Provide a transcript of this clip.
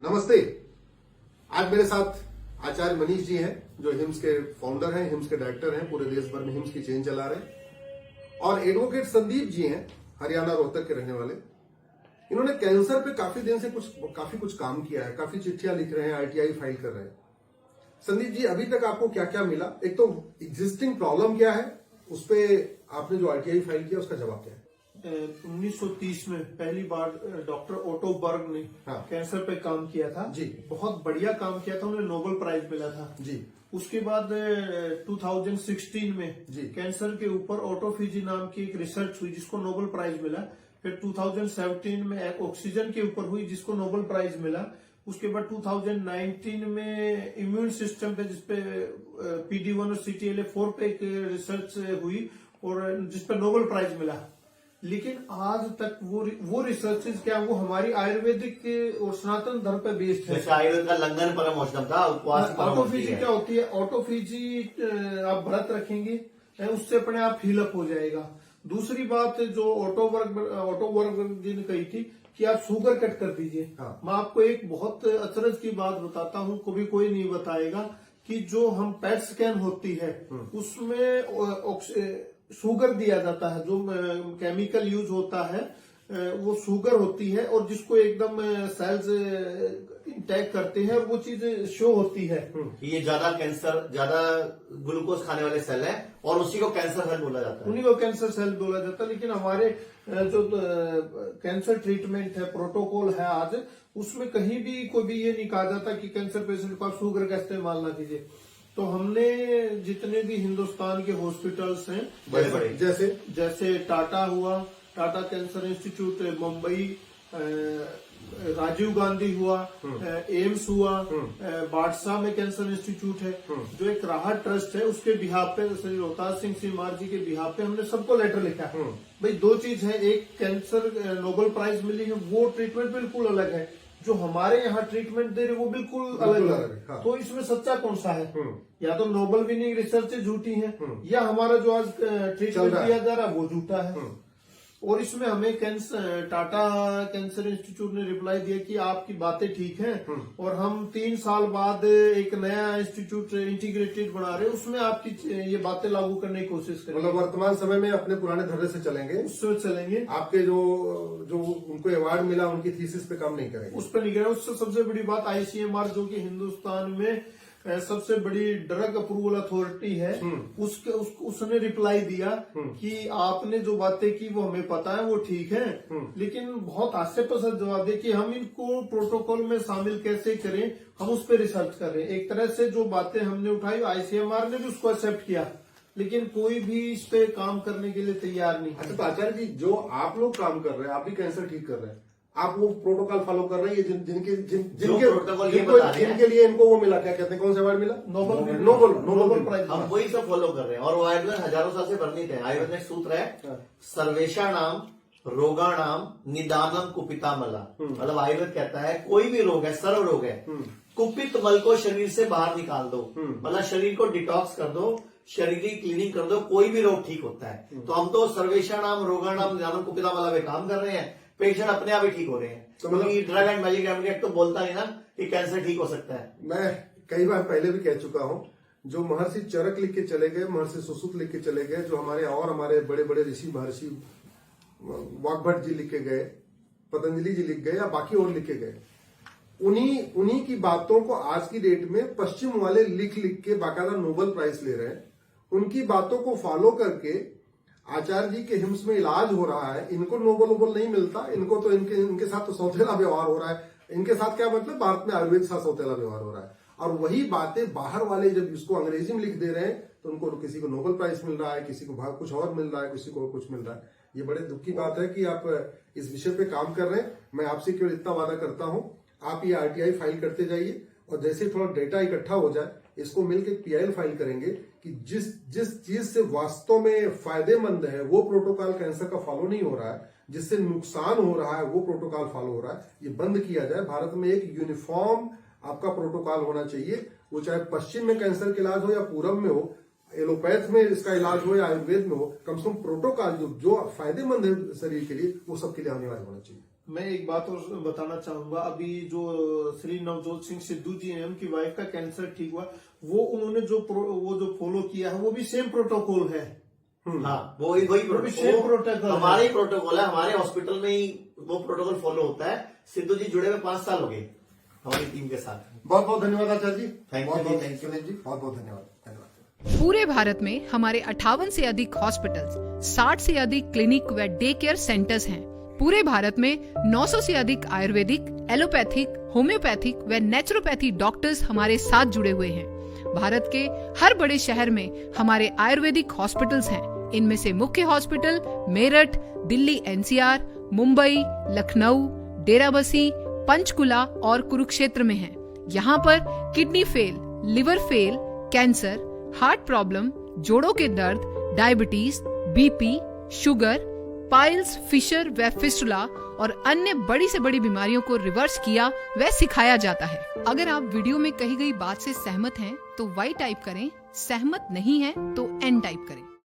नमस्ते। आज मेरे साथ आचार्य मनीष जी हैं जो हिम्स के फाउंडर हैं, हिम्स के डायरेक्टर हैं, पूरे देश भर में हिम्स की चेन चला रहे हैं। और एडवोकेट संदीप जी हैं, हरियाणा रोहतक के रहने वाले। इन्होंने कैंसर पे काफी दिन से काफी कुछ काम किया है, काफी चिट्ठियां लिख रहे हैं, आरटीआई फाइल कर रहे हैं। संदीप जी, अभी तक आपको क्या क्या मिला? एक तो एग्जिस्टिंग प्रॉब्लम क्या है, उस पर आपने जो आरटीआई फाइल किया उसका जवाब क्या है? 1930 में पहली बार डॉक्टर ओटो बर्ग ने कैंसर पे काम किया था जी। बहुत बढ़िया काम किया था, उन्हें नोबेल प्राइज मिला था जी। उसके बाद 2016 में जी। कैंसर के ऊपर ऑटोफेजी नाम की एक रिसर्च हुई जिसको नोबेल प्राइज मिला। फिर 2017 में एक ऑक्सीजन के ऊपर हुई जिसको नोबेल प्राइज मिला। उसके बाद 2019 में इम्यून सिस्टम पे जिसपे PD1 और CTLA4 पे एक रिसर्च हुई और जिसपे नोबेल प्राइज मिला। लेकिन आज तक वो रिसर्चेज क्या वो हमारी आयुर्वेदिक और सनातन धर्म पे बेस्ड है। जैसे आयुर्वेद का लंगन परम औषधम था, उपवास ऑटोफेजी क्या होती है? ऑटोफेजी आप व्रत रखेंगे उससे अपने आप हीलअप हो जाएगा। दूसरी बात जो ऑटो वर्ग जी ने कही थी कि आप शुगर कट कर दीजिए। मैं आपको एक बहुत अचरज की बात बताता हूँ, कभी कोई नहीं बताएगा कि जो हम पेट स्कैन होती है उसमें शुगर दिया जाता है, जो केमिकल यूज होता है वो शुगर होती है और जिसको एकदम सेल्स इंटैक्ट करते हैं और वो चीज शो होती है। ये ज्यादा ग्लूकोज खाने वाले सेल हैं और उसी को कैंसर सेल बोला जाता है। उन्हीं को कैंसर सेल बोला जाता है। लेकिन हमारे जो कैंसर ट्रीटमेंट है, प्रोटोकॉल है आज, उसमें कहीं भी कोई भी ये नहीं कहा जाता कि कैंसर पेशेंट को आप शुगर का इस्तेमाल ना कीजिए। तो हमने जितने भी हिंदुस्तान के हॉस्पिटल्स हैं बड़े बड़े जैसे टाटा हुआ, टाटा कैंसर इंस्टीट्यूट मुंबई, राजीव गांधी हुआ, एम्स हुआ, बादशाह में कैंसर इंस्टीट्यूट है, जो एक राहत ट्रस्ट है, उसके बिहाफ पे श्री रोहताज सिंह सीमार जी के बिहाफ पे हमने सबको लेटर लिखा है। भाई दो चीज है, एक कैंसर नोबेल प्राइज मिली है, वो ट्रीटमेंट बिल्कुल अलग है, जो हमारे यहाँ ट्रीटमेंट दे रहे वो बिल्कुल अलग है। तो इसमें सच्चा कौन सा है? या तो नोबेल विनिंग रिसर्च झूठी है या हमारा जो आज ट्रीटमेंट दिया जा रहा है वो झूठा है। और इसमें हमें टाटा कैंसर इंस्टीट्यूट ने रिप्लाई दिया कि आपकी बातें ठीक हैं और हम 3 साल बाद एक नया इंस्टीट्यूट इंटीग्रेटेड बना रहे हैं, उसमें आपकी ये बातें लागू करने की कोशिश करेंगे। मतलब वर्तमान समय में अपने पुराने धर्रे से चलेंगे, उससे चलेंगे। आपके जो उनको अवार्ड मिला उनकी थीसिस पे काम नहीं करेंगे, उस पर नहीं करेंगे। उससे सबसे बड़ी बात ICMR जो कि हिंदुस्तान में सबसे बड़ी ड्रग अप्रूवल अथॉरिटी है, उसने रिप्लाई दिया कि आपने जो बातें की वो हमें पता है, वो ठीक है, लेकिन बहुत हास्यास्पद जवाब दे कि हम इनको प्रोटोकॉल में शामिल कैसे करें, हम उस पर रिसर्च कर रहे हैं। एक तरह से जो बातें हमने उठाई ICMR ने भी उसको एक्सेप्ट किया, लेकिन कोई भी इस पे काम करने के लिए तैयार नहीं। अच्छा, तो आचार्य जी, जो आप लोग काम कर रहे हैं, आप भी कैंसर ठीक कर रहे हैं, आप वो प्रोटोकॉल फॉलो कर रहे हैं जिनके लिए इनको वो मिला, क्या कहते हैं, कौन सा अवार्ड मिला? Nobel prize. हम वही सब फॉलो कर रहे हैं और वो आयुर्वेद हजारों साल से वर्णित है। आयुर्वेद में एक सूत्र है, सर्वेषाणाम रोगाणाम निदानम कुपिता मला। मतलब आयुर्वेद कहता है कोई भी रोग है, सर्व रोग है, कुपित मल को शरीर से बाहर निकाल दो, मतलब शरीर को डिटॉक्स कर दो, शरीर की क्लीनिंग कर दो, कोई भी रोग ठीक होता है। तो हम तो सर्वेषाणाम रोगाणाम निदानम कुपिता मला पे काम कर रहे हैं, पेशेंट अपने आप ही ठीक हो रहे हैं। तो मतलब ड्रग एंड मैजिक एब्रिगेट तो बोलता है ना कि कैंसर ठीक हो सकता है। मैं कई बार पहले भी कह चुका हूं, जो महर्षि चरक लिख के चले गए, महर्षि सुश्रुत लिख के चले गए, जो हमारे बड़े बड़े ऋषि महर्षि वाग्भट जी लिख के गए, पतंजलि जी लिख गए या बाकी और लिख के गए, उन्हीं की बातों को आज की डेट में पश्चिम वाले लिख के बाकायदा नोबेल प्राइज ले रहे हैं। उनकी बातों को फॉलो करके आचार्य जी के हिम्स में इलाज हो रहा है, इनको नोबेल नहीं मिलता, इनको तो इनके साथ तो सौतेला व्यवहार हो रहा है। इनके साथ क्या मतलब, भारत में आयुर्वेद के साथ सौतेला व्यवहार हो रहा है। और वही बातें बाहर वाले जब इसको अंग्रेजी में लिख दे रहे हैं तो उनको किसी को नोबेल प्राइज मिल रहा है, किसी को कुछ और मिल रहा है, किसी को कुछ मिल रहा है। ये बड़े दुख की बात है कि आप इस विषय पे काम कर रहे हैं। मैं आपसे केवल इतना वादा करता हूं, आप ये RTI फाइल करते जाइए और जैसे थोड़ा डेटा इकट्ठा हो जाए, इसको मिलकर PIL फाइल करेंगे कि जिस चीज से वास्तव में फायदेमंद है वो प्रोटोकॉल कैंसर का फॉलो नहीं हो रहा है, जिससे नुकसान हो रहा है वो प्रोटोकॉल फॉलो हो रहा है, ये बंद किया जाए। भारत में एक यूनिफॉर्म आपका प्रोटोकॉल होना चाहिए, वो चाहे पश्चिम में कैंसर का इलाज हो या पूरब में हो, एलोपैथ में इसका इलाज हो या आयुर्वेद में हो, कम से कम प्रोटोकॉल जो फायदेमंद है शरीर के लिए, वो सबके लिए अनिवार्य होना चाहिए। मैं एक बात और बताना चाहूंगा, अभी जो श्री नवजोत सिंह सिद्धू जी हैं, उनकी वाइफ का कैंसर ठीक हुआ, वो उन्होंने जो फॉलो किया है वो भी सेम प्रोटोकॉल है। हाँ, वही सेम प्रोटोकॉल हमारे प्रोटोकॉल है, हमारे हॉस्पिटल में ही वो प्रोटोकॉल फॉलो होता है। सिद्धू जी जुड़े हुए 5 साल हो गए हमारी टीम के साथ। बहुत बहुत धन्यवाद आचार्य जी, Thank you, बहुत बहुत thank you. सुनील जी, बहुत बहुत धन्यवाद। पूरे भारत में हमारे 58 से अधिक हॉस्पिटल्स, 60 से अधिक क्लिनिक व डे केयर सेंटर्स हैं। पूरे भारत में 900 से अधिक आयुर्वेदिक, एलोपैथिक, होम्योपैथिक व नेचुरोपैथी डॉक्टर्स हमारे साथ जुड़े हुए हैं। भारत के हर बड़े शहर में हमारे आयुर्वेदिक हॉस्पिटल्स हैं। इनमें से मुख्य हॉस्पिटल मेरठ, दिल्ली एनसीआर, मुंबई, लखनऊ, डेराबसी, पंचकुला और कुरुक्षेत्र में हैं। यहाँ पर kidney fail, liver fail, cancer, heart problem, जोड़ों के दर्द, diabetes, BP, sugar, piles, fissure व फिस्टुला और अन्य बड़ी से बड़ी बीमारियों को रिवर्स किया व सिखाया जाता है। अगर आप वीडियो में कही गई बात से सहमत हैं तो Y टाइप करें, सहमत नहीं है तो N टाइप करें।